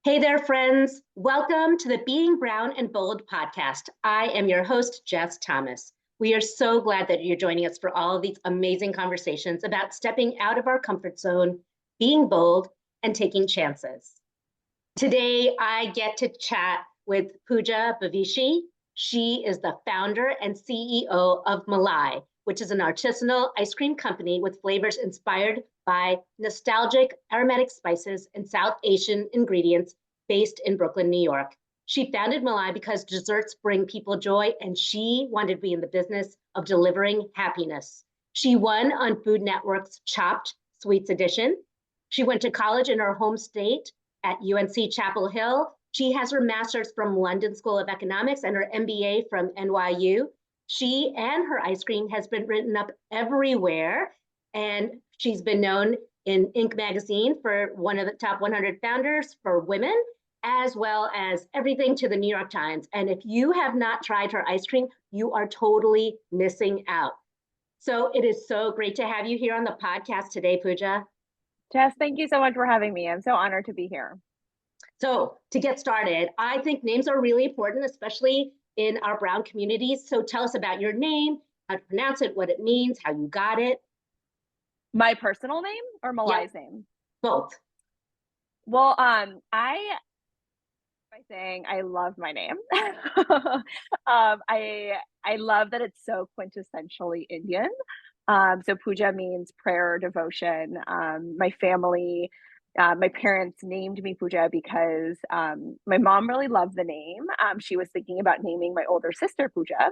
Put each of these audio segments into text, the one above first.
Hey there, friends. Welcome to the Being Brown and Bold podcast. I am your host, Jess Thomas. We are so glad that you're joining us for all of these amazing conversations about stepping out of our comfort zone, being bold, and taking chances. Today, I get to chat with Pooja Bavishi. She is the founder and CEO of Malai, which is an artisanal ice cream company with flavors inspired by nostalgic aromatic spices and South Asian ingredients based in Brooklyn, New York. She founded Malai because desserts bring people joy, and she wanted to be in the business of delivering happiness. She won on Food Network's Chopped Sweets edition. She went to college in her home state at UNC-Chapel Hill. She has her master's from London School of Economics and her MBA from NYU. She and her ice cream has been written up everywhere, and she's been known in Inc. magazine for one of the top 100 founders for women, as well as everything to the New York Times. And if you have not tried her ice cream, you are totally missing out. So it is so great to have you here on the podcast today, Pooja. Jess, thank you so much for having me. I'm so honored to be here. So to get started, I think names are really important, especially in our Brown communities. So tell us about your name, how to pronounce it, what it means, how you got it. My personal name or Malai's name? Both. Well, by saying I love my name. I love that it's so quintessentially Indian. So Pooja means prayer or devotion. My family, my parents named me Pooja because my mom really loved the name. She was thinking about naming my older sister Pooja.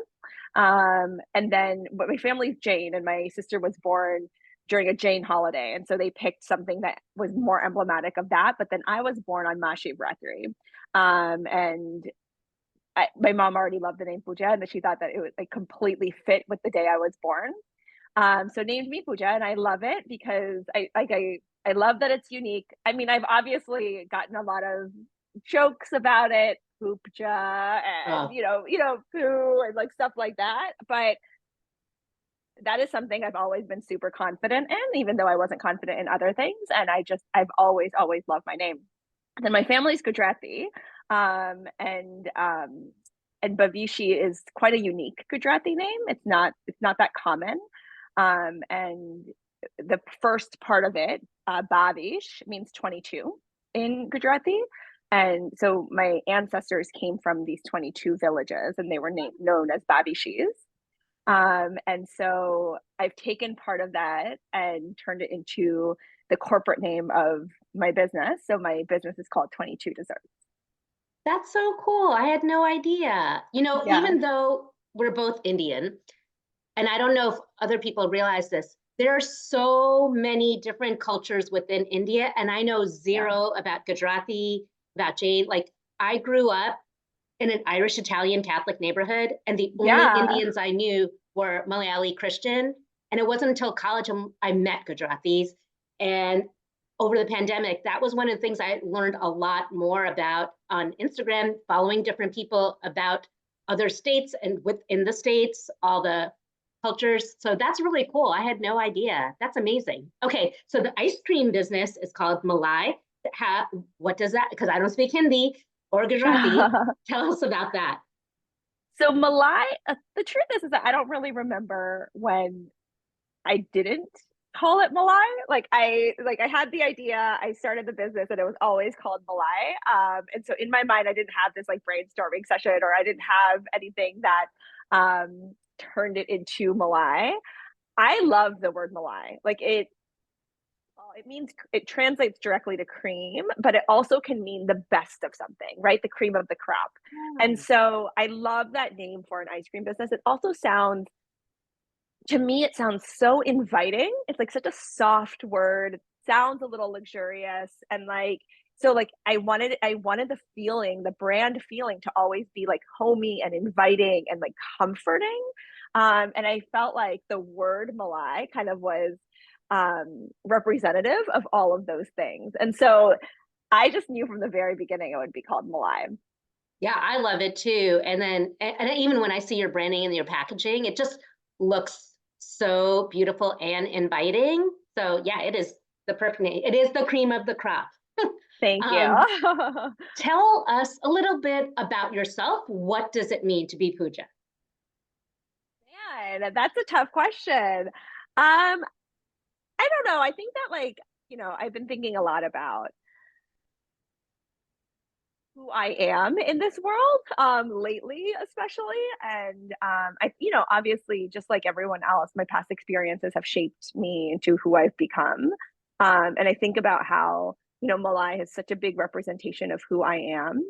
And then but my family's Jain, and my sister was born during a Jain holiday. And so they picked something that was more emblematic of that. But then I was born on Mahashivratri. And my mom already loved the name Pooja, and she thought that it would like completely fit with the day I was born. So named me Pooja, and I love it because I love that it's unique. I mean, I've obviously gotten a lot of jokes about it, Pooja, and poo and like stuff like that. But that is something I've always been super confident in, even though I wasn't confident in other things. And I've always loved my name. And then my family's Gujarati, and Bavishi is quite a unique Gujarati name. It's not that common. And the first part of it, Bavish, means 22 in Gujarati. And so my ancestors came from these 22 villages, and they were known as Bavishis. And so I've taken part of that and turned it into the corporate name of my business. So my business is called 22 Desserts. That's so cool. I had no idea. Yeah. Even though we're both Indian, and I don't know if other people realize this, there are so many different cultures within India. And I know zero about Gujarati, about Jain. Like, I grew up in an Irish Italian Catholic neighborhood, and the only Indians I knew were Malayali Christian. And it wasn't until college I met Gujaratis. And over the pandemic, that was one of the things I learned a lot more about on Instagram, following different people about other states and within the states, all the cultures. So that's really cool. I had no idea. That's amazing. Okay, so the ice cream business is called Malai. What does that, because I don't speak Hindi or Gujarati. Tell us about that. So Malai, the truth is that I don't really remember when I didn't call it Malai. I had the idea, I started the business, and it was always called Malai. And so in my mind, I didn't have this like brainstorming session, or I didn't have anything that turned it into Malai. I love the word Malai. It translates directly to cream, but it also can mean the best of something, right? The cream of the crop. And so I love that name for an ice cream business. It also sounds, to me, it sounds so inviting. It's like such a soft word. It sounds a little luxurious. And I wanted the brand feeling to always be like homey and inviting and like comforting. And I felt like the word Malai kind of was representative of all of those things. And so I just knew from the very beginning it would be called Malai. Yeah, I love it too. And then, and even when I see your branding and your packaging, it just looks so beautiful and inviting. So yeah, it is the perfect name. It is the cream of the crop. Thank you. Um, Tell us a little bit about yourself. What does it mean to be Pooja? Man, that's a tough question. I don't know. I think that I've been thinking a lot about who I am in this world lately, especially. And obviously, just like everyone else, my past experiences have shaped me into who I've become. And I think about how, Malai is such a big representation of who I am.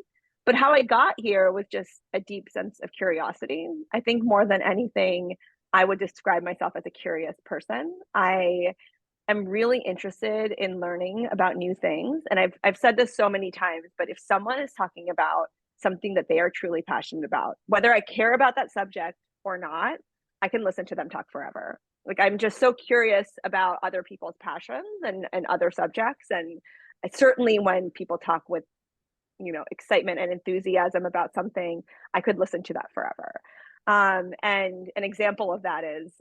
But how I got here was just a deep sense of curiosity. I think more than anything, I would describe myself as a curious person. I'm really interested in learning about new things. And I've said this so many times, but if someone is talking about something that they are truly passionate about, whether I care about that subject or not, I can listen to them talk forever. Like I'm just so curious about other people's passions and other subjects. And I certainly when people talk with, excitement and enthusiasm about something, I could listen to that forever. And an example of that is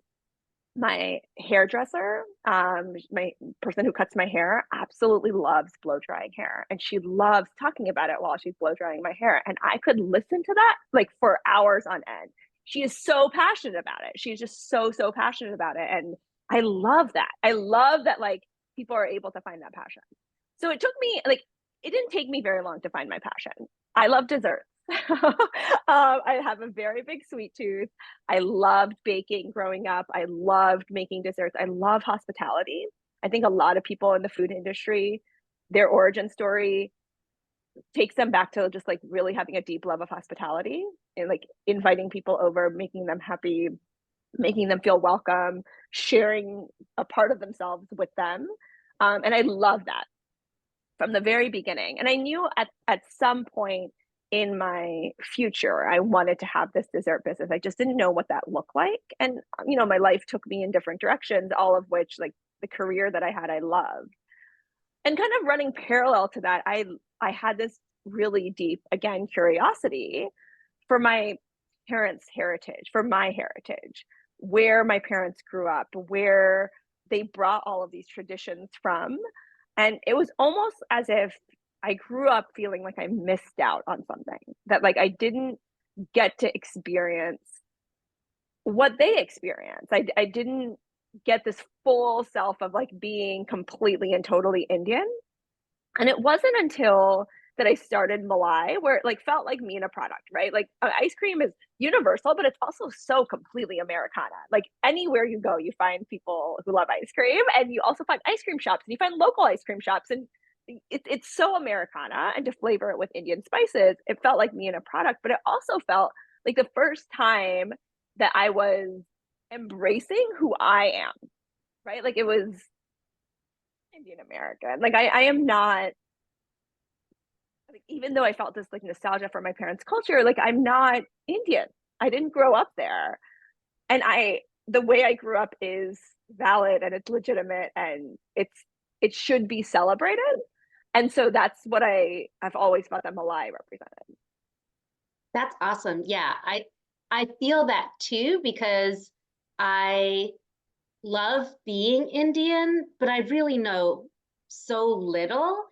my hairdresser, my person who cuts my hair, absolutely loves blow drying hair. And she loves talking about it while she's blow drying my hair. And I could listen to that like for hours on end. She is so passionate about it. She's just so, so passionate about it. And I love that. I love that like people are able to find that passion. So it took me like, it didn't take me very long to find my passion. I love desserts. I have a very big sweet tooth. I loved baking growing up. I loved making desserts. I love hospitality. I think a lot of people in the food industry, their origin story takes them back to just like really having a deep love of hospitality and like inviting people over, making them happy, making them feel welcome, sharing a part of themselves with them. And I love that from the very beginning. And I knew at some point in my future, I wanted to have this dessert business. I just didn't know what that looked like. And, my life took me in different directions, all of which, like the career that I had, I loved. And kind of running parallel to that, I had this really deep, again, curiosity for my parents' heritage, for my heritage, where my parents grew up, where they brought all of these traditions from. And it was almost as if I grew up feeling like I missed out on something, that like I didn't get to experience what they experienced. I didn't get this full self of like being completely and totally Indian. And it wasn't until that I started Malai where it like felt like me in a product, right? Like ice cream is universal, but it's also so completely Americana. Like anywhere you go, you find people who love ice cream, and you also find ice cream shops, and you find local ice cream shops, and it's so Americana. And to flavor it with Indian spices, it felt like me in a product, but it also felt like the first time that I was embracing who I am, right? Like it was Indian American. Like I am not like, even though I felt this like nostalgia for my parents' culture, like I'm not Indian. I didn't grow up there. And the way I grew up is valid and it's legitimate and it should be celebrated. And so that's what I've always felt that Malai represented. That's awesome. Yeah, I feel that too because I love being Indian, but I really know so little.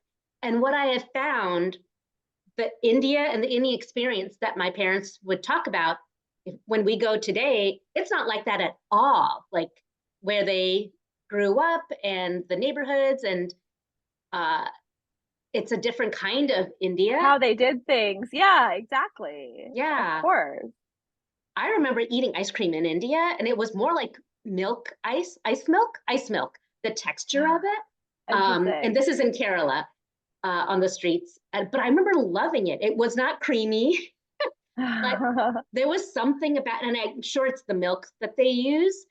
And what I have found, the India and the Indian experience that my parents would talk about when we go today, it's not like that at all. Like where they grew up and the neighborhoods, and uh, it's a different kind of India. How they did things. Yeah, exactly. Of Yeah. course. I remember eating ice cream in India, and it was more like milk ice milk, the texture of it. And Interesting. this is in Kerala on the streets. But I remember loving it. It was not creamy, but there was something about, and I'm sure it's the milk that they use,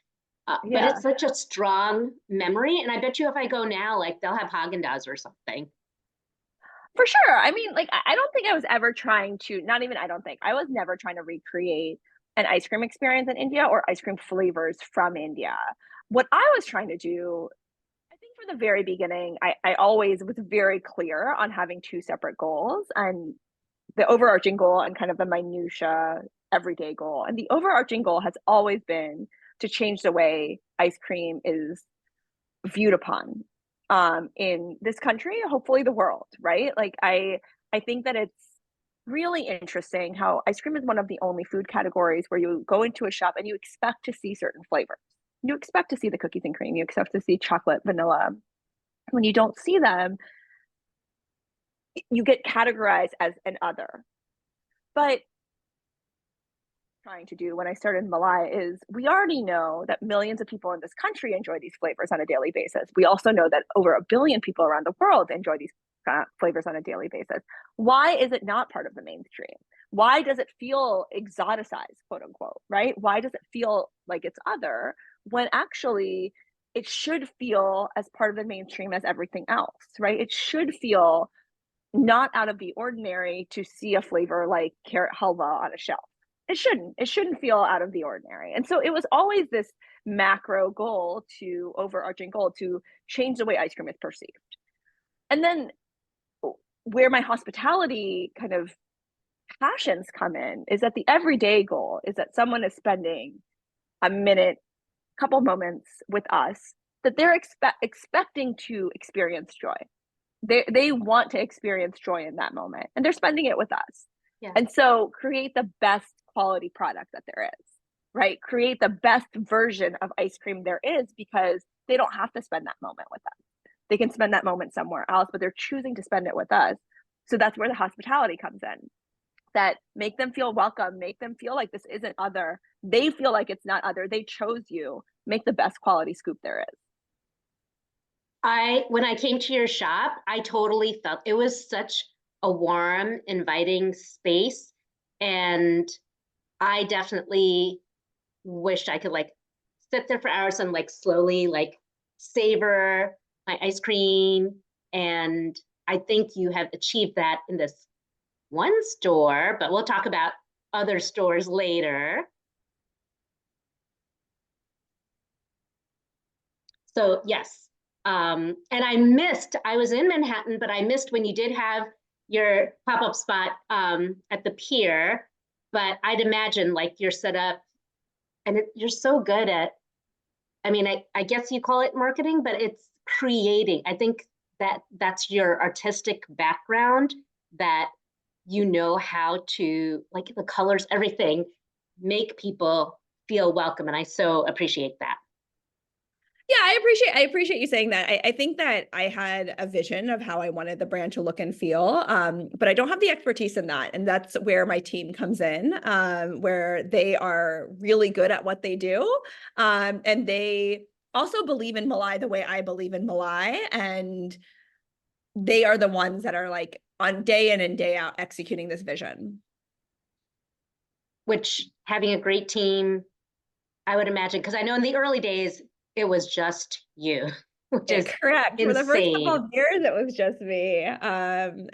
but Yeah. it's such a strong memory. And I bet you if I go now, like they'll have Haagen-Dazs or something. For sure. I mean, like, I don't think I was ever trying to, not even I don't think, I was never trying to recreate an ice cream experience in India or ice cream flavors from India. What I was trying to do, I think from the very beginning, I always was very clear on having two separate goals and the overarching goal and kind of the minutia everyday goal. And the overarching goal has always been to change the way ice cream is viewed upon in this country, hopefully the world, right? Like I think that it's really interesting how ice cream is one of the only food categories where you go into a shop and you expect to see certain flavors. You expect to see the cookies and cream, you expect to see chocolate, vanilla. When you don't see them, you get categorized as an other. But trying to do when I started Malai is we already know that millions of people in this country enjoy these flavors on a daily basis. We also know that over 1 billion people around the world enjoy these flavors on a daily basis. Why is it not part of the mainstream? Why does it feel exoticized, quote unquote, right? Why does it feel like it's other when actually it should feel as part of the mainstream as everything else, right? It should feel not out of the ordinary to see a flavor like carrot halwa on a shelf. It shouldn't feel out of the ordinary. And so it was always this macro goal to overarching goal to change the way ice cream is perceived. And then where my hospitality kind of passions come in is that the everyday goal is that someone is spending a minute, couple moments with us that they're expecting to experience joy. They want to experience joy in that moment and they're spending it with us. Yeah. And so create the best quality product that there is, right? Create the best version of ice cream there is because they don't have to spend that moment with us. They can spend that moment somewhere else, but they're choosing to spend it with us. So that's where the hospitality comes in. That make them feel welcome, make them feel like this isn't other. They feel like it's not other. They chose you. Make the best quality scoop there is. When I came to your shop, I totally felt it was such a warm, inviting space. And I definitely wished I could like sit there for hours and like slowly like savor my ice cream. And I think you have achieved that in this one store, but we'll talk about other stores later. So yes, and I was in Manhattan, but I missed when you did have your pop-up spot at the pier, but I'd imagine like you're set up and you're so good at, I mean, I guess you call it marketing, but it's creating. I think that's your artistic background that you know how to, like the colors, everything, make people feel welcome. And I so appreciate that. Yeah, I appreciate you saying that. I think that I had a vision of how I wanted the brand to look and feel, but I don't have the expertise in that. And that's where my team comes in, where they are really good at what they do. And they also believe in Malai the way I believe in Malai. And they are the ones that are like on day in and day out executing this vision. Which having a great team, I would imagine, because I know in the early days, it was just you, which is correct. insane. For the first couple of years, it was just me. And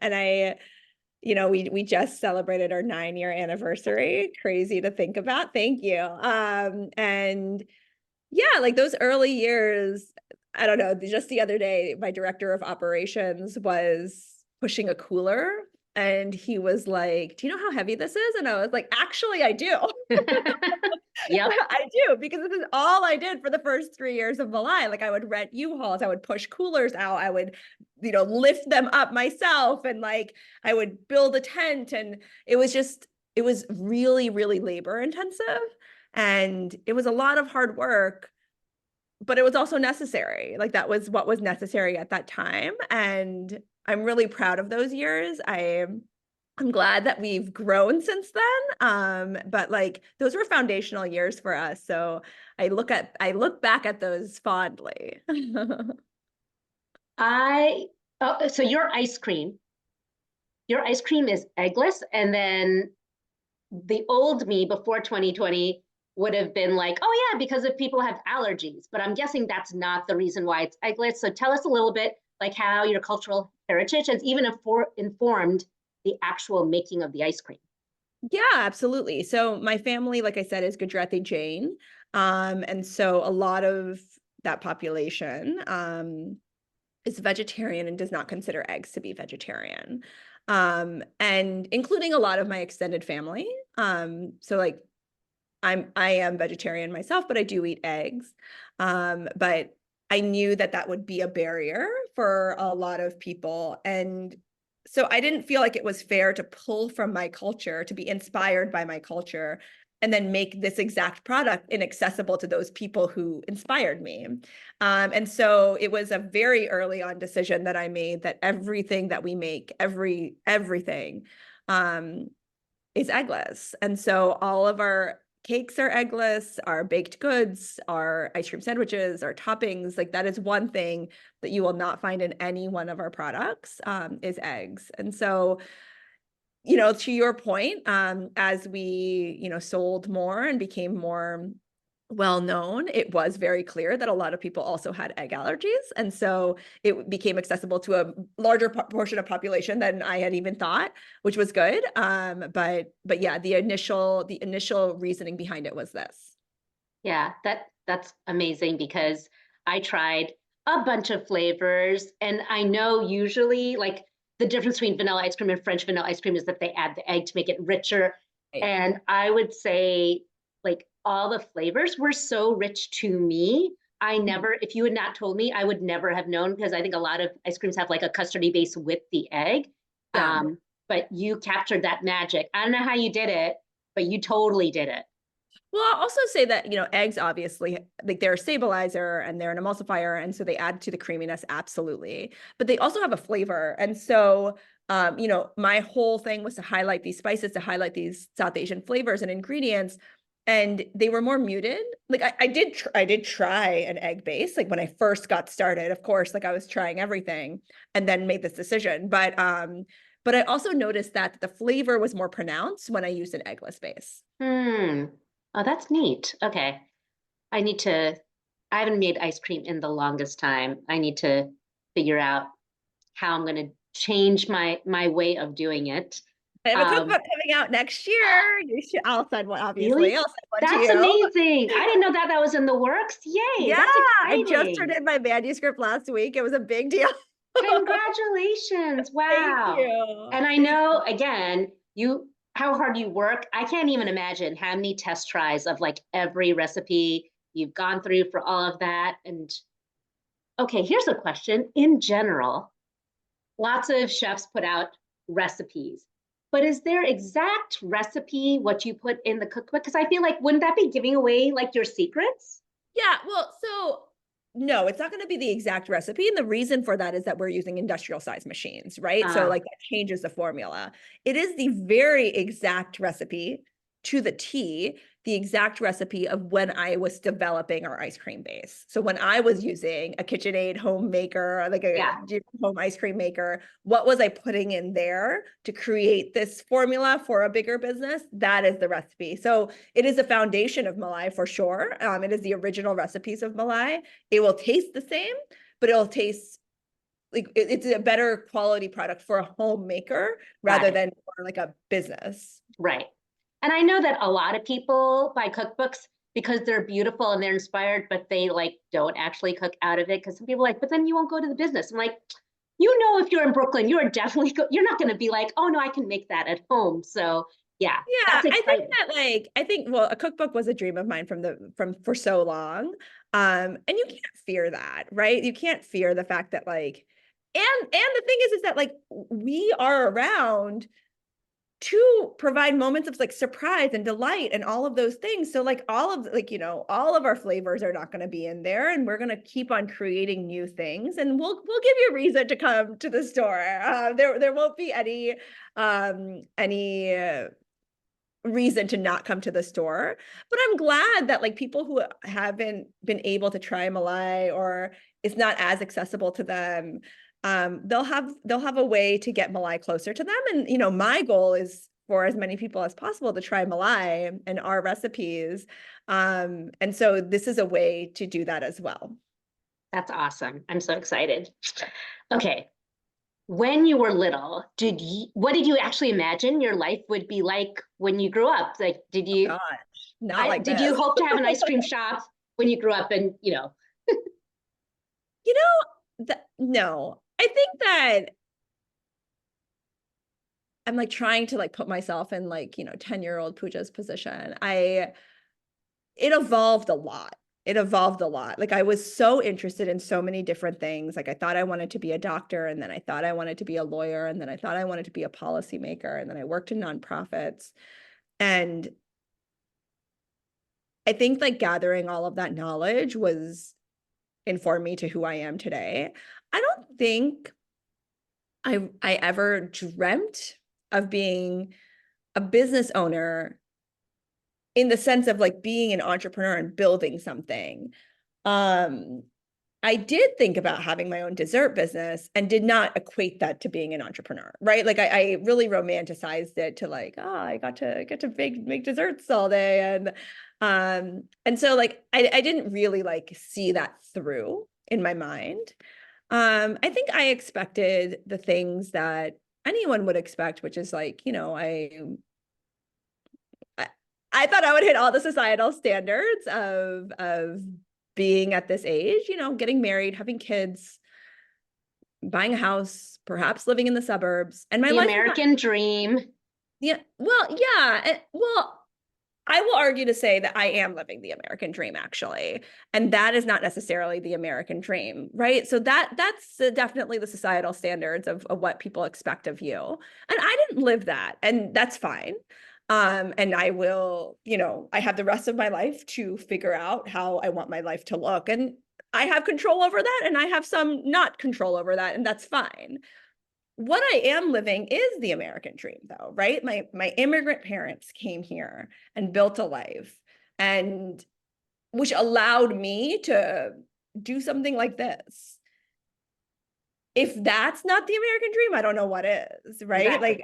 we just celebrated our 9-year anniversary. Crazy to think about. Thank you. And yeah, like those early years, I don't know, just the other day, my director of operations was pushing a cooler and he was like, "Do you know how heavy this is?" And I was like, "Actually, I do." Yep. I do, because this is all I did for the first 3 years of Malai. Like I would rent U-Hauls, I would push coolers out, I would, lift them up myself, and like I would build a tent, and it was really, really labor intensive, and it was a lot of hard work, but it was also necessary. Like that was what was necessary at that time, and I'm really proud of those years. I'm glad that we've grown since then. But like those were foundational years for us. So I look back at those fondly. So your ice cream is eggless, and then the old me before 2020 would have been like, oh yeah, because if people have allergies, but I'm guessing that's not the reason why it's eggless. So tell us a little bit like how your cultural heritage has even informed the actual making of the ice cream. Yeah, absolutely. So my family, like I said, is Gujarati Jain. And so a lot of that population is vegetarian and does not consider eggs to be vegetarian. And including a lot of my extended family. So like I am vegetarian myself, but I do eat eggs. But I knew that would be a barrier for a lot of people. And so I didn't feel like it was fair to pull from my culture, to be inspired by my culture, and then make this exact product inaccessible to those people who inspired me. And so it was a very early on decision that I made that everything that we make, everything is eggless. And so all of our cakes are eggless, our baked goods, our ice cream sandwiches, our toppings, like that is one thing that you will not find in any one of our products, is eggs. And so, you know, to your point, as we, you know, sold more and became more well-known, it was very clear that a lot of people also had egg allergies. And so it became accessible to a larger portion of population than I had even thought, which was good. But yeah, the initial reasoning behind it was this. Yeah, that's amazing because I tried a bunch of flavors and I know usually like the difference between vanilla ice cream and French vanilla ice cream is that they add the egg to make it richer. Right. And I would say like all the flavors were so rich to me. I never, if you had not told me, I would never have known because I think a lot of ice creams have like a custardy base with the egg. Yeah. But you captured that magic. I don't know how you did it, but you totally did it. Well, I'll also say that, you know, eggs obviously, like they're a stabilizer and they're an emulsifier. And so they add to the creaminess, absolutely. But they also have a flavor. And so, you know, my whole thing was to highlight these spices, to highlight these South Asian flavors and ingredients. And they were more muted. Like I did try an egg base, like when I first got started, of course, like I was trying everything and then made this decision. But I also noticed that the flavor was more pronounced when I used an eggless base. Oh, that's neat. Okay. I need to, I haven't made ice cream in the longest time. I need to figure out how I'm going to change my way of doing it. I have a cookbook coming out next year. I'll send one, obviously. Really? I'll send one to That's you. amazing. I didn't know that was in the works. Yay, Yeah, that's I just turned exciting. in my manuscript last week. It was a big deal. Congratulations. Thank Wow. you. And I know, again, how hard you work. I can't even imagine how many test tries of like every recipe you've gone through for all of that. And okay, here's a question. In general, lots of chefs put out recipes, but is their exact recipe what you put in the cookbook? Because I feel like, wouldn't that be giving away like your secrets? Yeah, well, so no, it's not going to be the exact recipe. And the reason for that is that we're using industrial size machines, right? So like that changes the formula. It is the very exact recipe to the T, the exact recipe of when I was developing our ice cream base. So when I was using a KitchenAid home maker, like a home ice cream maker, what was I putting in there to create this formula for a bigger business? That is the recipe. So it is a foundation of Malai for sure. It is the original recipes of Malai. It will taste the same, but it'll taste like it's a better quality product for a homemaker rather than for like a business. Right. And I know that a lot of people buy cookbooks because they're beautiful and they're inspired, but they like don't actually cook out of it because some people are like, but then you won't go to the business. I'm like, you know, if you're in Brooklyn, you are definitely, you're not going to be like, oh no, I can make that at home. So yeah, yeah, that's exciting. I think well, a cookbook was a dream of mine from for so long. And you can't fear that, right? You can't fear the fact that like, and the thing is that like we are around to provide moments of like surprise and delight and all of those things. So like all of like, you know, all of our flavors are not going to be in there and we're going to keep on creating new things and we'll give you a reason to come to the store. There won't be any reason to not come to the store. But I'm glad that like people who haven't been able to try Malai or it's not as accessible to them, they'll have a way to get Malai closer to them. And you know, my goal is for as many people as possible to try Malai and our recipes. And so this is a way to do that as well. That's awesome. I'm so excited. Okay. When you were little, what did you actually imagine your life would be like when you grew up? Like, did you, Gosh, not like did this. you hope to have an ice cream shop when you grew up and, you know? You know, no, I think that I'm like trying to like put myself in like, you know, 10-year-old Pooja's position. It evolved a lot. it evolved a lot. Like I was so interested in so many different things. Like I thought I wanted to be a doctor, and then I thought I wanted to be a lawyer, and then I thought I wanted to be a policymaker, and then I worked in nonprofits. And I think like gathering all of that knowledge was informed me to who I am today. I don't think I ever dreamt of being a business owner in the sense of like being an entrepreneur and building something. I did think about having my own dessert business and did not equate that to being an entrepreneur, right? Like I really romanticized it to like, oh, I get to make desserts all day. And so like I didn't really like see that through in my mind. I think I expected the things that anyone would expect, which is like, you know, I thought I would hit all the societal standards of being at this age, you know, getting married, having kids, buying a house, perhaps living in the suburbs. And my The life American dream. yeah, well, yeah. Well, I will argue to say that I am living the American dream, actually. And that is not necessarily the American dream, right? So that's definitely the societal standards of what people expect of you. And I didn't live that, and that's fine. And I will, you know, I have the rest of my life to figure out how I want my life to look. And I have control over that, and I have some not control over that, and that's fine. What I am living is the American dream, though, right? My immigrant parents came here and built a life, and which allowed me to do something like this. If that's not the American dream, I don't know what is, right? Exactly. Like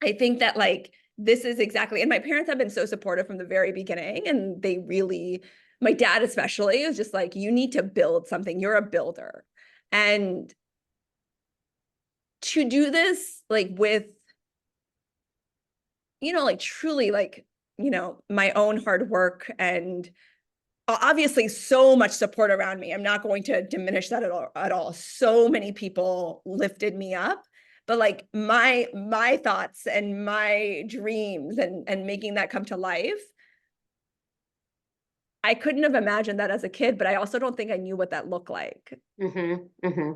I think that like this is exactly, and my parents have been so supportive from the very beginning, and they really, my dad especially is just like, you need to build something. You're a builder. And to do this like with, you know, like truly like, you know, my own hard work and obviously so much support around me. I'm not going to diminish that at all. So many people lifted me up, but like my thoughts and my dreams and making that come to life, I couldn't have imagined that as a kid, but I also don't think I knew what that looked like. Mm-hmm, mm-hmm.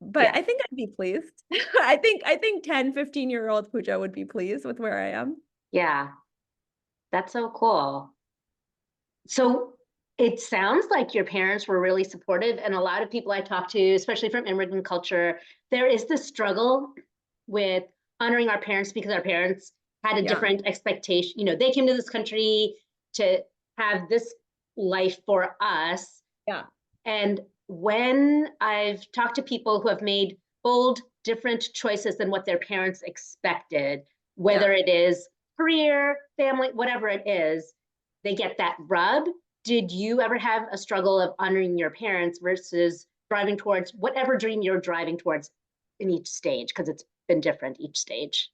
But Yeah. I think I'd be pleased. I think 10, 15-year-old Pooja would be pleased with where I am. Yeah. That's so cool. So it sounds like your parents were really supportive, and a lot of people I talk to, especially from immigrant culture, there is this struggle with honoring our parents because our parents had a Yeah. different expectation. You know, they came to this country to have this life for us. Yeah. And when I've talked to people who have made bold, different choices than what their parents expected, whether it is career, family, whatever it is, they get that rub. Did you ever have a struggle of honoring your parents versus driving towards whatever dream you're driving towards in each stage? Because it's been different each stage.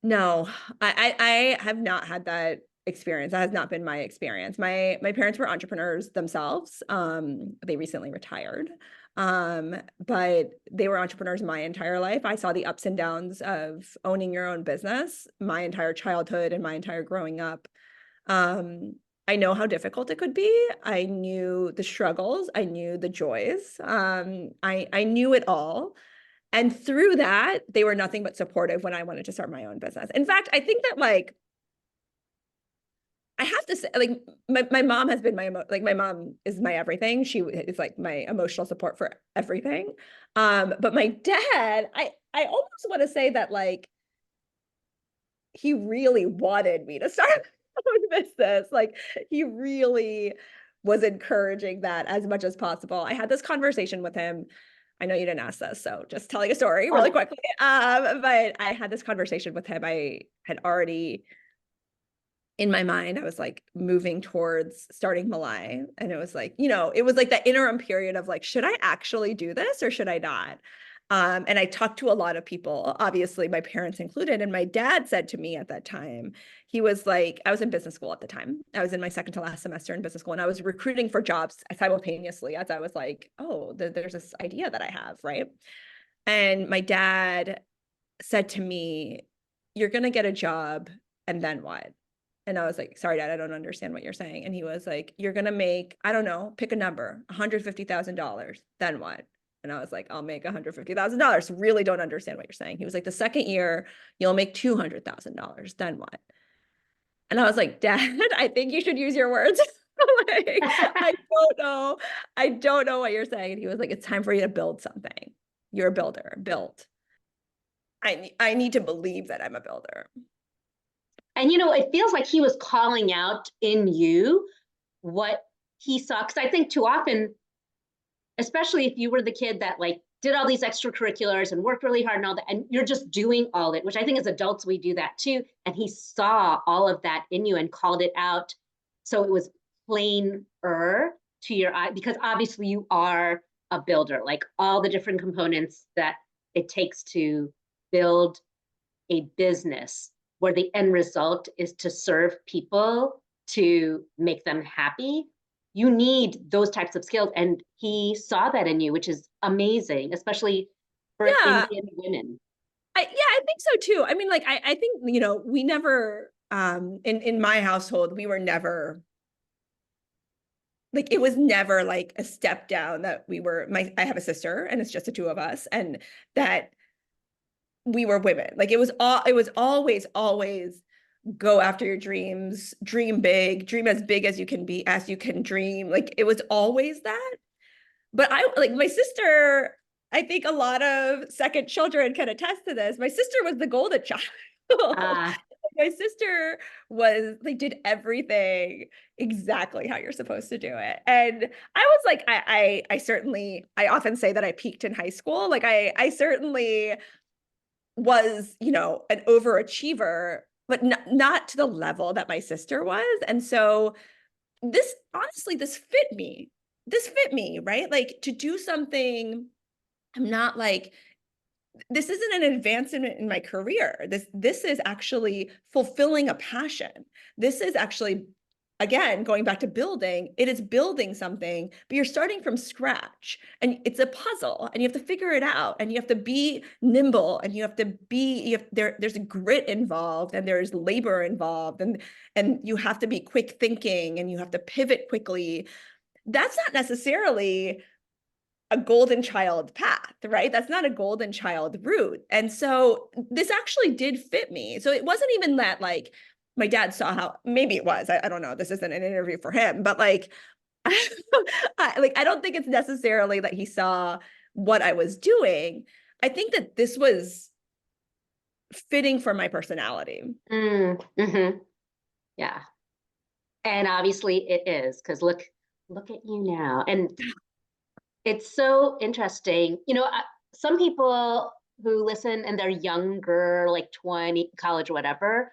No, I have not had that experience. That has not been my experience. My parents were entrepreneurs themselves. They recently retired. But they were entrepreneurs my entire life. I saw the ups and downs of owning your own business my entire childhood and my entire growing up. I know how difficult it could be. I knew the struggles. I knew the joys. I knew it all. And through that, they were nothing but supportive when I wanted to start my own business. In fact, I think that like, I have to say, like my mom has been my mom is my everything. She is like my emotional support for everything. But my dad, I almost want to say that like, he really wanted me to start my own business. Like he really was encouraging that as much as possible. I had this conversation with him. I know you didn't ask this, so just telling a story really quickly. But I had this conversation with him. I had already, in my mind, I was like moving towards starting Malai. And it was like, you know, it was like that interim period of like, should I actually do this or should I not? And I talked to a lot of people, obviously my parents included. And my dad said to me at that time, he was like, I was in business school at the time. I was in my second to last semester in business school, and I was recruiting for jobs simultaneously as I was like, oh, there's this idea that I have, right? And my dad said to me, you're going to get a job, and then what? And I was like, sorry, Dad, I don't understand what you're saying. And he was like, you're going to make, I don't know, pick a number, $150,000. Then what? And I was like, I'll make $150,000. Really don't understand what you're saying. He was like, the second year, you'll make $200,000. Then what? And I was like, Dad, I think you should use your words. Like, I don't know. I don't know what you're saying. And he was like, it's time for you to build something. You're a builder, build. I need to believe that I'm a builder. And, it feels like he was calling out in you what he saw. Because I think too often, especially if you were the kid that like did all these extracurriculars and worked really hard and all that, and you're just doing all it, which I think as adults, we do that too. And he saw all of that in you and called it out. So it was plainer to your eye, because obviously you are a builder, like all the different components that it takes to build a business where the end result is to serve people, to make them happy. You need those types of skills. And he saw that in you, which is amazing, especially for Indian women. I think so too. I mean, like, I think, we never, in my household, we were never, like, it was never like a step down that I have a sister and it's just the two of us, and that we were women. Like, it was always go after your dreams, dream big, dream as big as you can dream. Like, it was always that. But my sister, I think a lot of second children can attest to this. My sister was the golden child. My sister did everything exactly how you're supposed to do it. And I was like, I often say that I peaked in high school. Like, I certainly was, an overachiever, but not to the level that my sister was. And so this fit me. This fit me, right? Like, to do something, I'm not like, this isn't an advancement in my career. This is actually fulfilling a passion. This is actually, again, going back to building, it is building something, but you're starting from scratch, and it's a puzzle, and you have to figure it out, and you have to be nimble, and there's a grit involved, and there's labor involved, and you have to be quick thinking, and you have to pivot quickly. That's not necessarily a golden child path, right? That's not a golden child route. And so this actually did fit me. So it wasn't even that like my dad saw how, maybe it was, I don't know, this isn't an interview for him, but like, I don't think it's necessarily that he saw what I was doing. I think that this was fitting for my personality. Mm-hmm. Yeah. And obviously it is, because look at you now. And it's so interesting. Some people who listen and they're younger, like 20, college or whatever,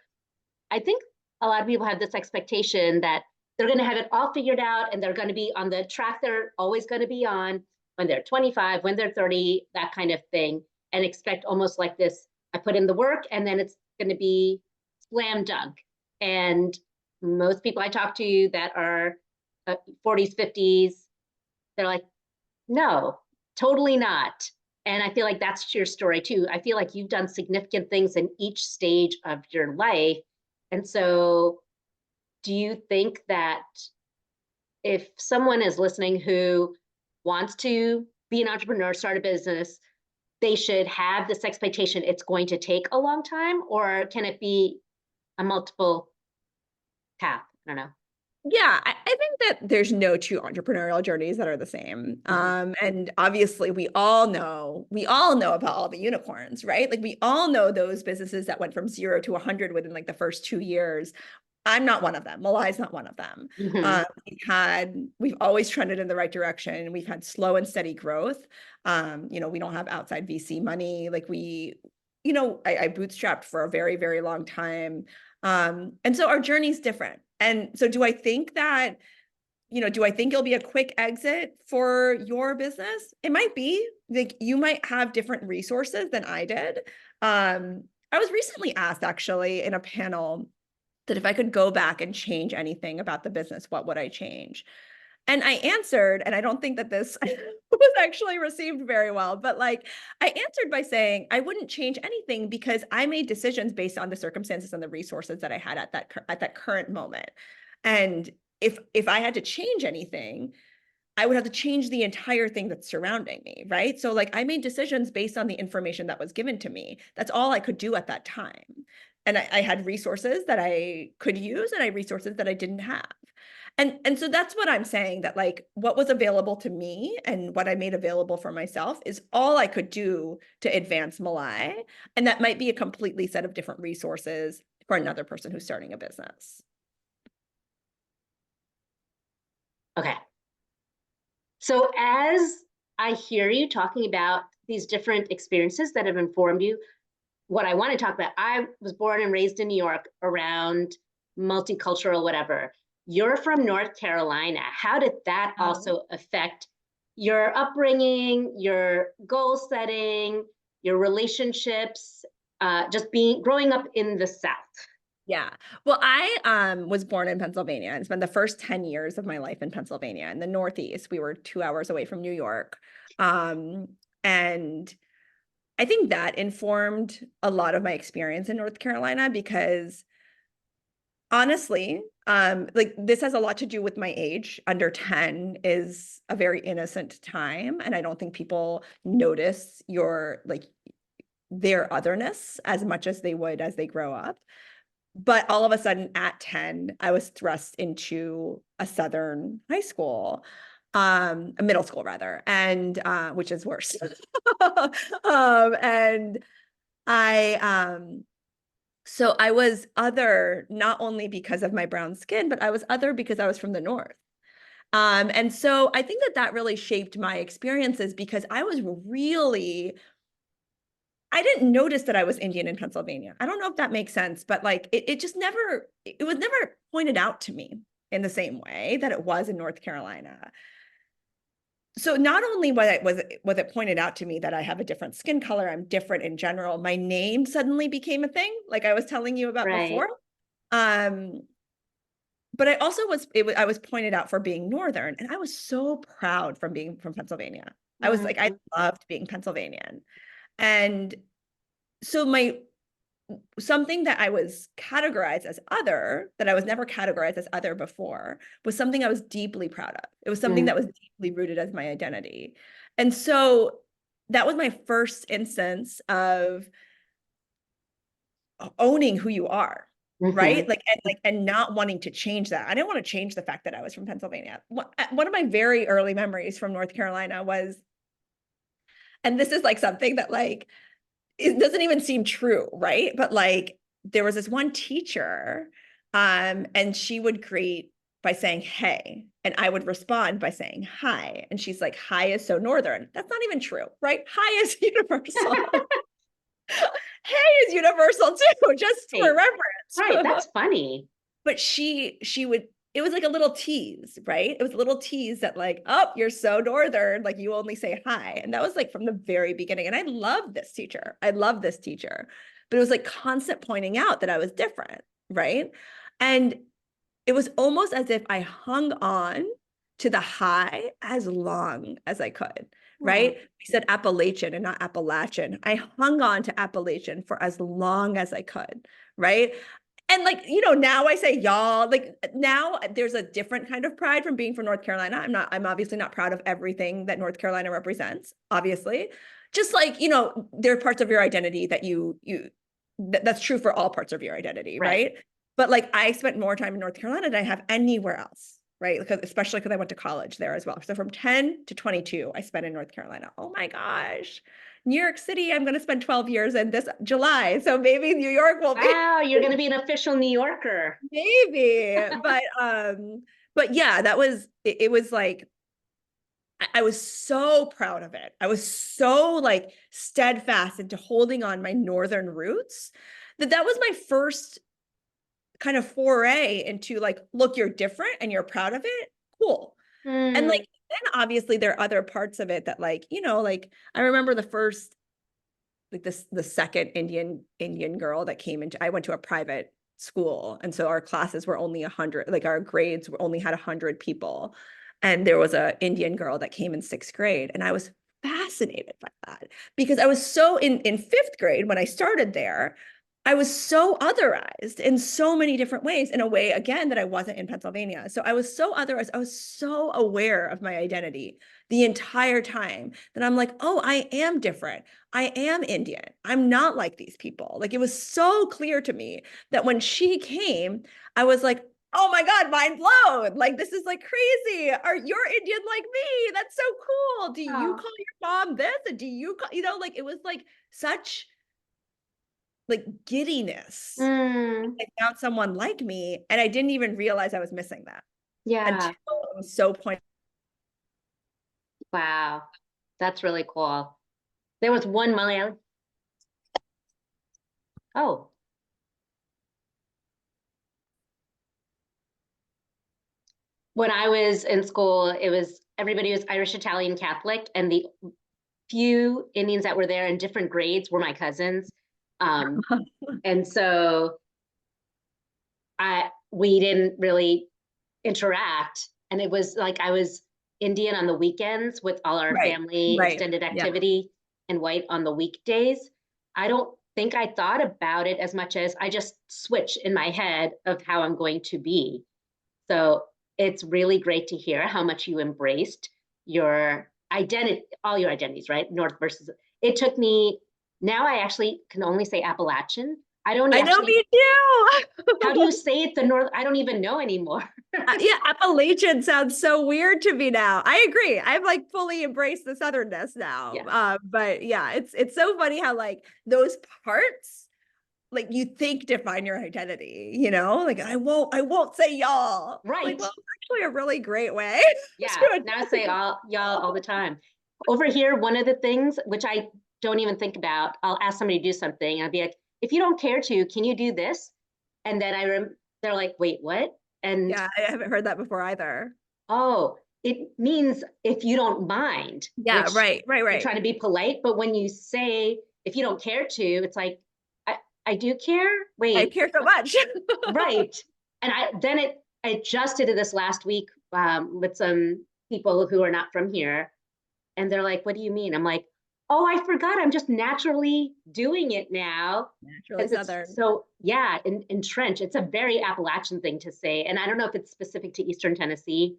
I think a lot of people have this expectation that they're going to have it all figured out and they're going to be on the track they're always going to be on when they're 25, when they're 30, that kind of thing, and expect almost like this, I put in the work and then it's going to be slam dunk. And most people I talk to that are 40s, 50s, they're like, no, totally not. And I feel like that's your story too. I feel like you've done significant things in each stage of your life. And so do you think that if someone is listening who wants to be an entrepreneur, start a business, they should have this expectation it's going to take a long time, or can it be a multiple path? I don't know. Yeah, I think that there's no two entrepreneurial journeys that are the same. And obviously we all know about all the unicorns, right? Like, we all know those businesses that went from 0 to 100 within like the first 2 years. I'm not one of them. Malai's not one of them. We've always trended in the right direction. We've had slow and steady growth. We don't have outside VC money. Like, I bootstrapped for a very, very long time. And so our journey's different. And so do I think it'll be a quick exit for your business? It might be. Like, you might have different resources than I did. I was recently asked, actually, in a panel, that if I could go back and change anything about the business, what would I change? And I answered, and I don't think that this was actually received very well, but like I answered by saying I wouldn't change anything because I made decisions based on the circumstances and the resources that I had at that current moment. And if I had to change anything, I would have to change the entire thing that's surrounding me, right? So like I made decisions based on the information that was given to me. That's all I could do at that time. And I had resources that I could use and I had resources that I didn't have. And so that's what I'm saying, that like what was available to me and what I made available for myself is all I could do to advance Malai. And that might be a completely set of different resources for another person who's starting a business. Okay. So as I hear you talking about these different experiences that have informed you, what I want to talk about, I was born and raised in New York around multicultural, whatever. You're from North Carolina. How did that also affect your upbringing, your goal setting, your relationships, just growing up in the South? Yeah. Well, I was born in Pennsylvania and spent the first 10 years of my life in Pennsylvania in the Northeast. We were 2 hours away from New York. And I think that informed a lot of my experience in North Carolina because honestly, like this has a lot to do with my age. Under 10 is a very innocent time. And I don't think people notice their otherness as much as they would as they grow up. But all of a sudden at 10, I was thrust into a Southern high school, a middle school rather, and which is worse. And so I was other, not only because of my brown skin, but I was other because I was from the North. And so I think that really shaped my experiences because I didn't notice that I was Indian in Pennsylvania. I don't know if that makes sense, but like it was never pointed out to me in the same way that it was in North Carolina. So not only was it pointed out to me that I have a different skin color, I'm different in general, my name suddenly became a thing, like I was telling you about before. But I also I was pointed out for being Northern, and I was so proud from being from Pennsylvania. I was like, I loved being Pennsylvanian. And so something that I was categorized as other, that I was never categorized as other before, was something I was deeply proud of. It was something that was deeply rooted as my identity. And so that was my first instance of owning who you are, right? And not wanting to change that. I didn't want to change the fact that I was from Pennsylvania. One of my very early memories from North Carolina was, and this is like something that like, it doesn't even seem true, right? But like there was this one teacher, and she would greet by saying, hey, and I would respond by saying, hi. And she's like, hi is so Northern. That's not even true, right? Hi is universal. Hey is universal too, just for reference. Right, that's funny. But she would, it was like a little tease, right? It was a little tease that like, oh, you're so Northern, like you only say hi. And that was like from the very beginning. And I love this teacher. But it was like constant pointing out that I was different, right? And it was almost as if I hung on to the hi as long as I could, right? We said Appalachian and not Appalachian. I hung on to Appalachian for as long as I could, right? And like, now I say y'all, like now there's a different kind of pride from being from North Carolina. I'm obviously not proud of everything that North Carolina represents, obviously. Just like, there are parts of your identity that that's true for all parts of your identity, right? But like I spent more time in North Carolina than I have anywhere else, right? Especially because I went to college there as well. So from 10 to 22, I spent in North Carolina. Oh my gosh. New York City, I'm going to spend 12 years in this July. So maybe New York will be. Wow, you're going to be an official New Yorker. Maybe. But yeah, it was like, I was so proud of it. I was so like steadfast into holding on my Northern roots that was my first kind of foray into like, look, you're different and you're proud of it. Cool. And like, then obviously there are other parts of it that like, like I remember the first, like the second Indian girl that came into, I went to a private school. And so our classes were only 100, like our grades only had 100 people. And there was a Indian girl that came in 6th grade, and I was fascinated by that because I was so in 5th grade when I started there, I was so otherized in so many different ways, in a way, again, that I wasn't in Pennsylvania. So I was so otherized. I was so aware of my identity the entire time that I'm like, oh, I am different. I am Indian. I'm not like these people. Like, it was so clear to me that when she came, I was like, oh my God, mind blown. Like, this is like crazy. You're Indian like me? That's so cool. Do you Oh. call your mom this? And do you call, like, it was like such like giddiness. Mm, I found someone like me, and I didn't even realize I was missing that until yeah. it was so point. Wow. That's really cool. There was one Malayali. Oh, when I was in school, everybody was Irish, Italian, Catholic, and the few Indians that were there in different grades were my cousins. And so we didn't really interact. And it was like I was Indian on the weekends with all our Right, family right. extended Yeah. activity, and white on the weekdays. I don't think I thought about it as much as I just switch in my head of how I'm going to be. So it's really great to hear how much you embraced your identity, all your identities, right? North versus, it took me, now I actually can only say Appalachian. I don't I know, actually, me how do you too. say it? The North, I don't even know anymore. Yeah, Appalachian sounds so weird to me now. I agree. I've like fully embraced the southernness now. Yeah. But yeah, it's so funny how like those parts, like, you think define your identity, like I won't say y'all. Like, Right. well, it's actually a really great way Yeah. to Now I say identify. all y'all all the time. Over here, one of the things which I don't even think about, I'll ask somebody to do something. I'll be like, if you don't care to, can you do this? And then they're like, wait, what? And Yeah, I haven't heard that before either. oh, it means if you don't mind, Yeah, which right, right, you're trying right. to be polite. But when you say, if you don't care to, it's like, I do care. I Wait, care so much. right. And I adjusted to this last week with some people who are not from here. And they're like, what do you mean? I'm like, oh, I forgot. I'm just naturally doing it now. Naturally Because it's Southern. so, yeah, entrenched. It's a very Appalachian thing to say. And I don't know if it's specific to Eastern Tennessee.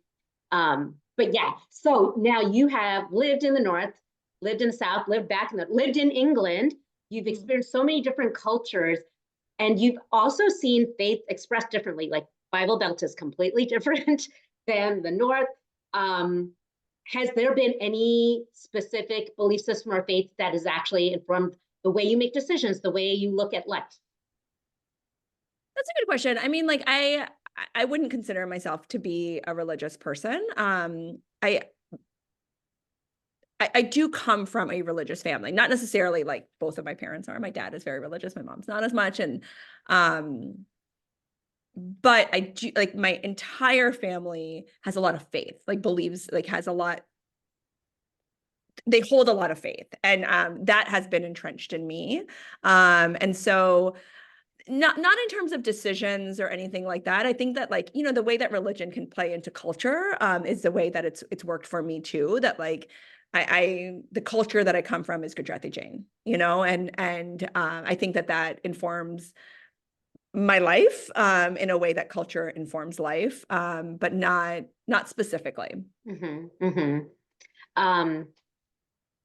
But yeah, so now you have lived in the North, lived in the South, lived in England. You've experienced so many different cultures, and you've also seen faith expressed differently. Like Bible Belt is completely different than the North. Has there been any specific belief system or faith that has actually informed the way you make decisions, the way you look at life? That's a good question. I mean, like, I wouldn't consider myself to be a religious person. I do come from a religious family, not necessarily like both of my parents are. My dad is very religious, my mom's not as much. And but I do, like, my entire family has a lot of faith, like believes, like has a lot, they hold a lot of faith, and that has been entrenched in me. And so not in terms of decisions or anything like that. I think that, like, the way that religion can play into culture is the way that it's worked for me too. That, like, the culture that I come from is Gujarati Jain, and I think that informs my life in a way that culture informs life, but not specifically. Mm-hmm, mm-hmm.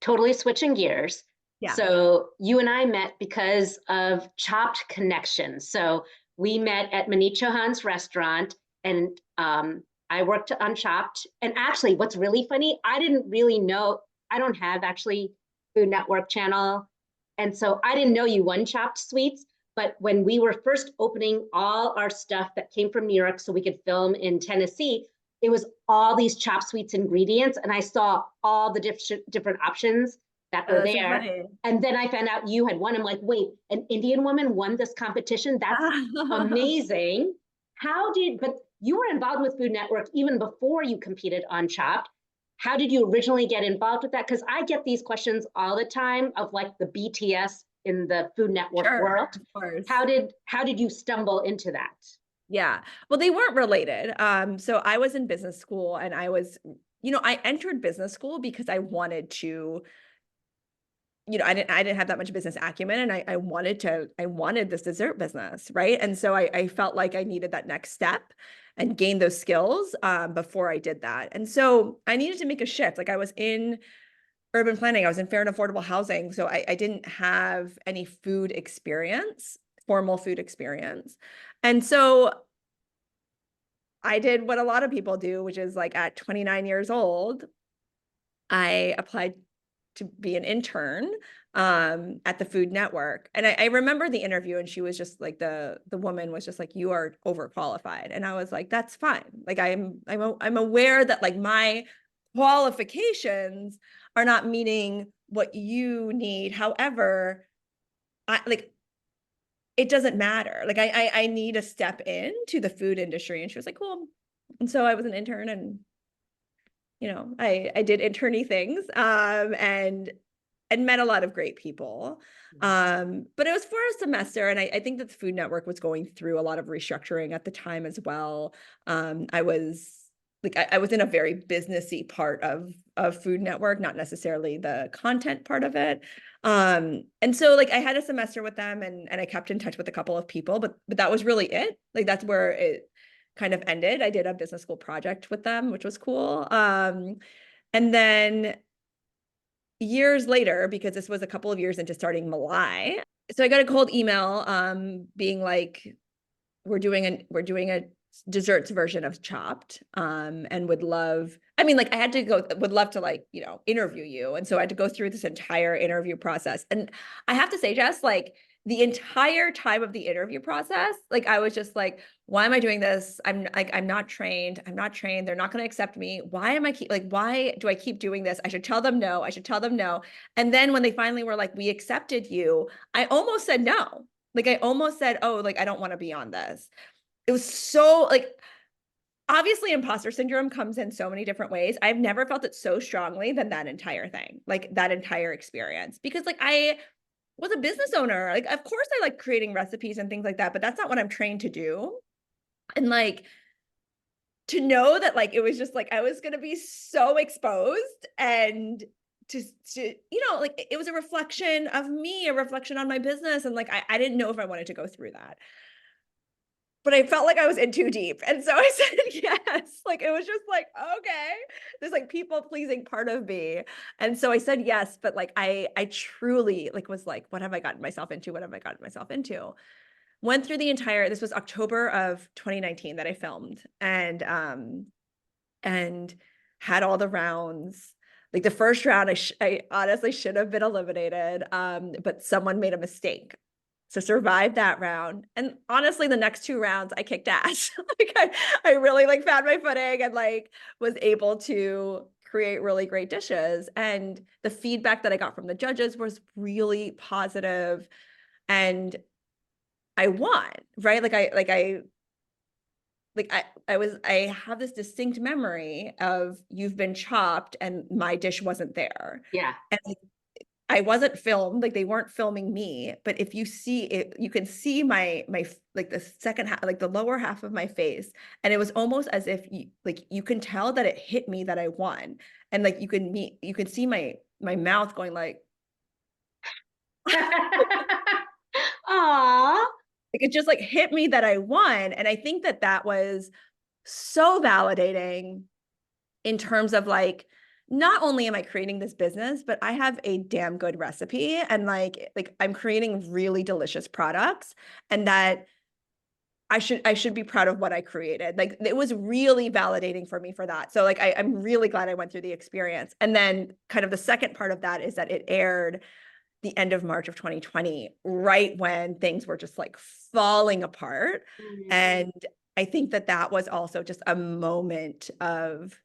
Totally switching gears. Yeah. So you and I met because of Chopped connections. So we met at Manish Chauhan's restaurant, and I worked on Chopped. And actually, what's really funny, I didn't really know, I don't have actually Food Network channel. And so I didn't know you won Chopped Sweets. But when we were first opening all our stuff that came from New York so we could film in Tennessee, it was all these Chop Sweets ingredients, and I saw all the different options that Oh, were that's so there. funny. And then I found out you had won. I'm like, wait, an Indian woman won this competition? That's amazing. But you were involved with Food Network even before you competed on Chopped. How did you originally get involved with that? Because I get these questions all the time of like the BTS in the Food Network Sure, world. of course. How did you stumble into that? Yeah. Well, they weren't related. So I was in business school and I was, I entered business school because I wanted to, I didn't have that much business acumen and I wanted this dessert business. Right. And so I felt like I needed that next step and gain those skills before I did that. And so I needed to make a shift. Like I was in urban planning, I was in fair and affordable housing. So I didn't have any food experience, formal food experience. And so I did what a lot of people do, which is like at 29 years old, I applied to be an intern at the Food Network. And I remember the interview and she was just like, the woman was just like, you are overqualified. And I was like, that's fine. Like I'm aware that like my qualifications are not meeting what you need. However, it doesn't matter. Like I need a step into the food industry. And she was like, cool. And so I was an intern and, I did interny things and met a lot of great people. But it was for a semester. And I think that the Food Network was going through a lot of restructuring at the time as well. I was in a very businessy part of Food Network, not necessarily the content part of it. And so like I had a semester with them and I kept in touch with a couple of people, but that was really it. Like that's where it kind of ended. I did a business school project with them, which was cool. And then years later, because this was a couple of years into starting Malai, so I got a cold email being like, we're doing a desserts version of Chopped and would love to interview you. And so I had to go through this entire interview process. And I have to say, Jess, like the entire time of the interview process, like I was just like, why am I doing this? I'm not trained. They're not going to accept me. Why do I keep doing this? I should tell them no. And then when they finally were like, we accepted you, I almost said no. Like I almost said, oh, like I don't want to be on this. It was so like, obviously imposter syndrome comes in so many different ways. I've never felt it so strongly than that entire thing, like that entire experience, because like I was a business owner. Like, of course I like creating recipes and things like that, but that's not what I'm trained to do. And like, to know that like, it was just like, I was going to be so exposed and to, like it was a reflection of me, a reflection on my business. And like, I didn't know if I wanted to go through that. But I felt like I was in too deep. And so I said yes. Like, it was just like, okay, there's like people pleasing part of me. And so I said yes, but like, I truly like was like, what have I gotten myself into? Went through this was October of 2019 that I filmed and had all the rounds. Like the first round, I honestly should have been eliminated, but someone made a mistake. So survived that round. And honestly, the next two rounds, I kicked ass. Like I really like found my footing and like was able to create really great dishes. And the feedback that I got from the judges was really positive. And I won, right? I have this distinct memory of you've been chopped and my dish wasn't there. Yeah. And I wasn't filmed, like they weren't filming me, but if you see it, you can see my like the second half, like the lower half of my face. And it was almost as if you can tell that it hit me that I won. And like you can see my mouth going like, Aw. like it just like hit me that I won. And I think that was so validating in terms of like, not only am I creating this business, but I have a damn good recipe and like I'm creating really delicious products and that I should be proud of what I created. Like it was really validating for me for that. So like I'm really glad I went through the experience. And then kind of the second part of that is that it aired the end of March of 2020, right when things were just like falling apart. Mm-hmm. And I think that was also just a moment of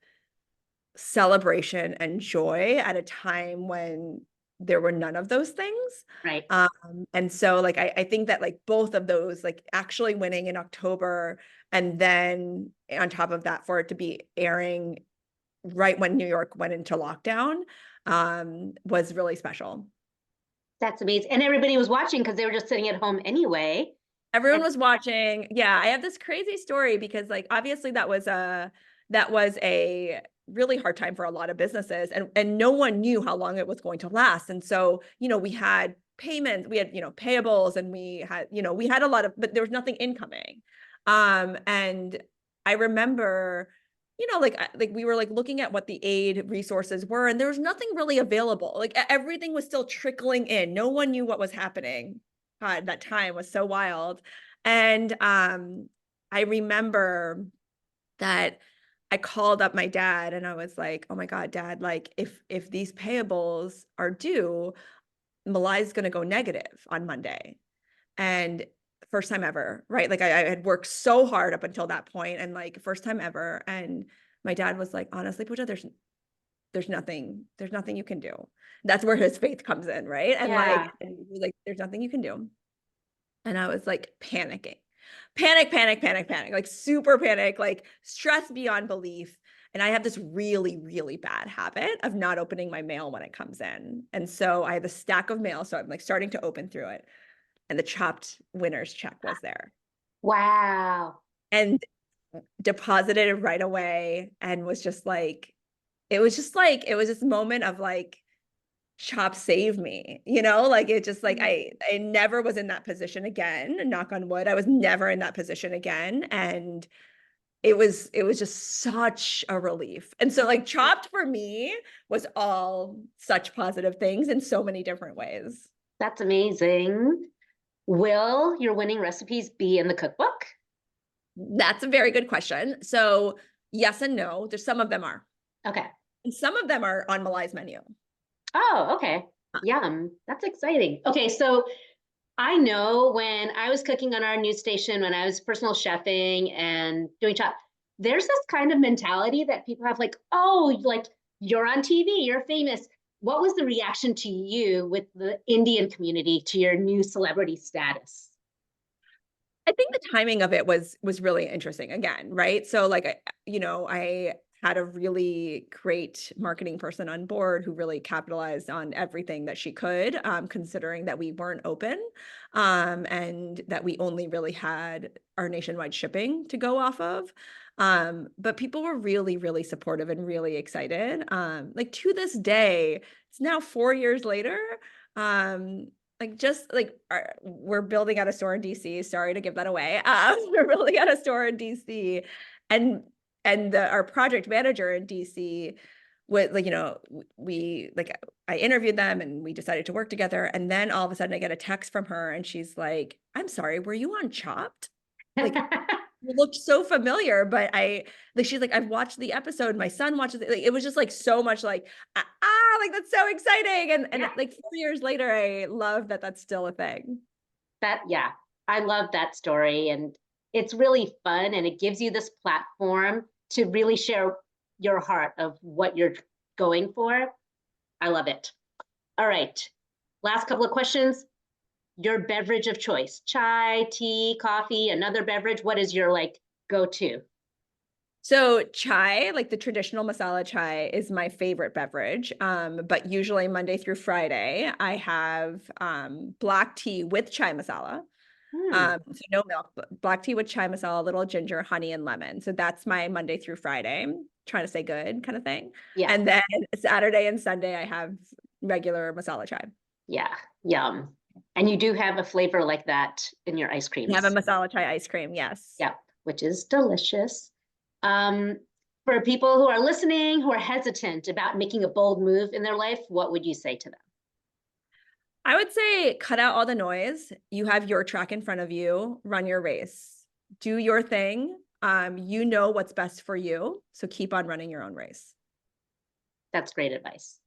celebration and joy at a time when there were none of those things. Right. And so like, I think that like both of those, like actually winning in October and then on top of that, for it to be airing right when New York went into lockdown, was really special. That's amazing. And everybody was watching because they were just sitting at home anyway. Everyone was watching. Yeah, I have this crazy story because like obviously that was a really hard time for a lot of businesses, and no one knew how long it was going to last. And so, we had payments, we had, payables, and we had a lot of, but there was nothing incoming. And I remember, like we were like looking at what the aid resources were, and there was nothing really available. Like everything was still trickling in. No one knew what was happening. God, that time was so wild. And I remember that I called up my dad and I was like, "Oh my God, Dad, like if these payables are due, Malai's going to go negative on Monday." And first time ever, right? Like I had worked so hard up until that point, and like first time ever. And my dad was like, "Honestly, Pooja, there's nothing you can do." That's where his faith comes in, right? And Yeah. and he was like, "There's nothing you can do." And I was like panicking, panic, like super panic, like stress beyond belief. And I have this really, really bad habit of not opening my mail when it comes in. And so I have a stack of mail. So I'm like starting to open through it. And the chopped winner's check was there. Wow. And deposited it right away, and was just like, it was this moment of like, Chop save me, like it just like I never was in that position again. Knock on wood, I was never in that position again. And it was just such a relief. And so like Chopped for me was all such positive things in so many different ways. That's amazing. Will your winning recipes be in the cookbook? That's a very good question. So yes and no. There's some of them are. Okay. And some of them are on Malai's menu. Oh, okay. Yum. That's exciting. Okay, so I know when I was cooking on our news station, when I was personal chefing and doing chop, there's this kind of mentality that people have like, oh, like you're on TV, you're famous. What was the reaction to you with the Indian community to your new celebrity status? I think the timing of it was really interesting again, right? So like I had a really great marketing person on board who really capitalized on everything that she could, considering that we weren't open, and that we only really had our nationwide shipping to go off of. But people were really, really supportive and really excited. Like to this day, it's now 4 years later. Like just like we're building out a store in DC. Sorry to give that away. We're building out a store in DC, and our project manager in DC was like, we like I interviewed them and we decided to work together. And then all of a sudden I get a text from her and she's like, "I'm sorry, were you on Chopped? Like you looked so familiar, but she's like, I've watched the episode. My son watches it." Like, it was just like so much like, like that's so exciting. And Yeah. like 4 years later, I love that that's still a thing. Yeah, I love that story. And it's really fun and it gives you this platform to really share your heart of what you're going for. I love it. All right. Last couple of questions. Your beverage of choice, chai, tea, coffee, another beverage. What is your like go-to? So chai, like the traditional masala chai, is my favorite beverage. But usually Monday through Friday, I have black tea with chai masala. So no milk, black tea with chai masala, a little ginger, honey, and lemon. So that's my Monday through Friday, trying to stay good kind of thing. Yeah. And then Saturday and Sunday, I have regular masala chai. Yeah. Yum. And you do have a flavor like that in your ice creams. I have a masala chai ice cream, yes. Yep, which is delicious. For people who are listening, who are hesitant about making a bold move in their life, what would you say to them? I would say cut out all the noise. You have your track in front of you, run your race, do your thing. You know what's best for you. So keep on running your own race. That's great advice.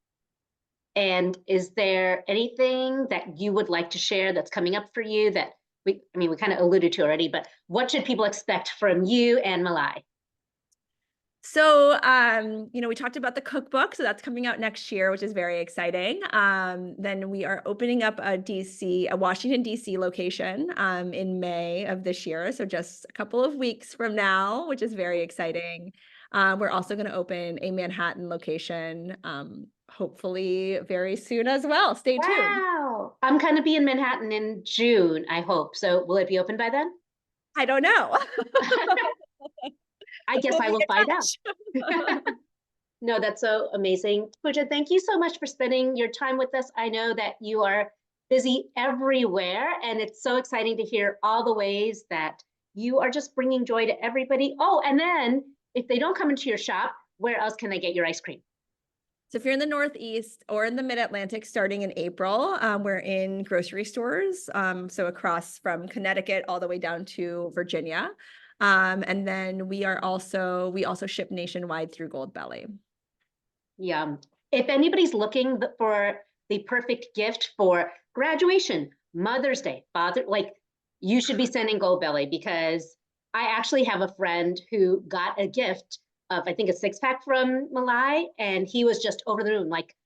And is there anything that you would like to share that's coming up for you that we kind of alluded to already, but what should people expect from you and Malai? So, we talked about the cookbook, so that's coming out next year, which is very exciting. Then we are opening up a Washington, DC location, in May of this year. So just a couple of weeks from now, which is very exciting. We're also going to open a Manhattan location, hopefully very soon as well. Stay tuned. Wow. Oh, I'm going to be in Manhattan in June, I hope. So will it be open by then? I don't know. I guess We'll I be will in find touch. out. No, that's so amazing. Pooja, thank you so much for spending your time with us. I know that you are busy everywhere, and it's so exciting to hear all the ways that you are just bringing joy to everybody. Oh, and then if they don't come into your shop, where else can they get your ice cream? So if you're in the Northeast or in the Mid-Atlantic, starting in April, we're in grocery stores. So across from Connecticut all the way down to Virginia. And then we also ship nationwide through Goldbelly. Yeah. If anybody's looking for the perfect gift for graduation, Mother's Day, Father, like you should be sending Goldbelly, because I actually have a friend who got a gift of, I think, a 6-pack from Malai, and he was just over the moon. Like,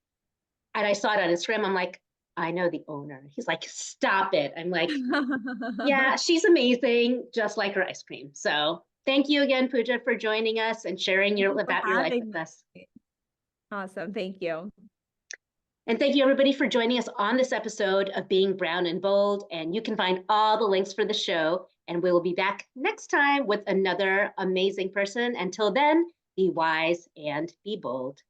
and I saw it on Instagram. I'm like, I know the owner. He's like, stop it. I'm like, yeah, she's amazing, just like her ice cream. So thank you again, Pooja, for joining us and sharing Thank you for about your life having with us. me. Awesome. Thank you. And thank you, everybody, for joining us on this episode of Being Brown and Bold. And you can find all the links for the show. And we will be back next time with another amazing person. Until then, be wise and be bold.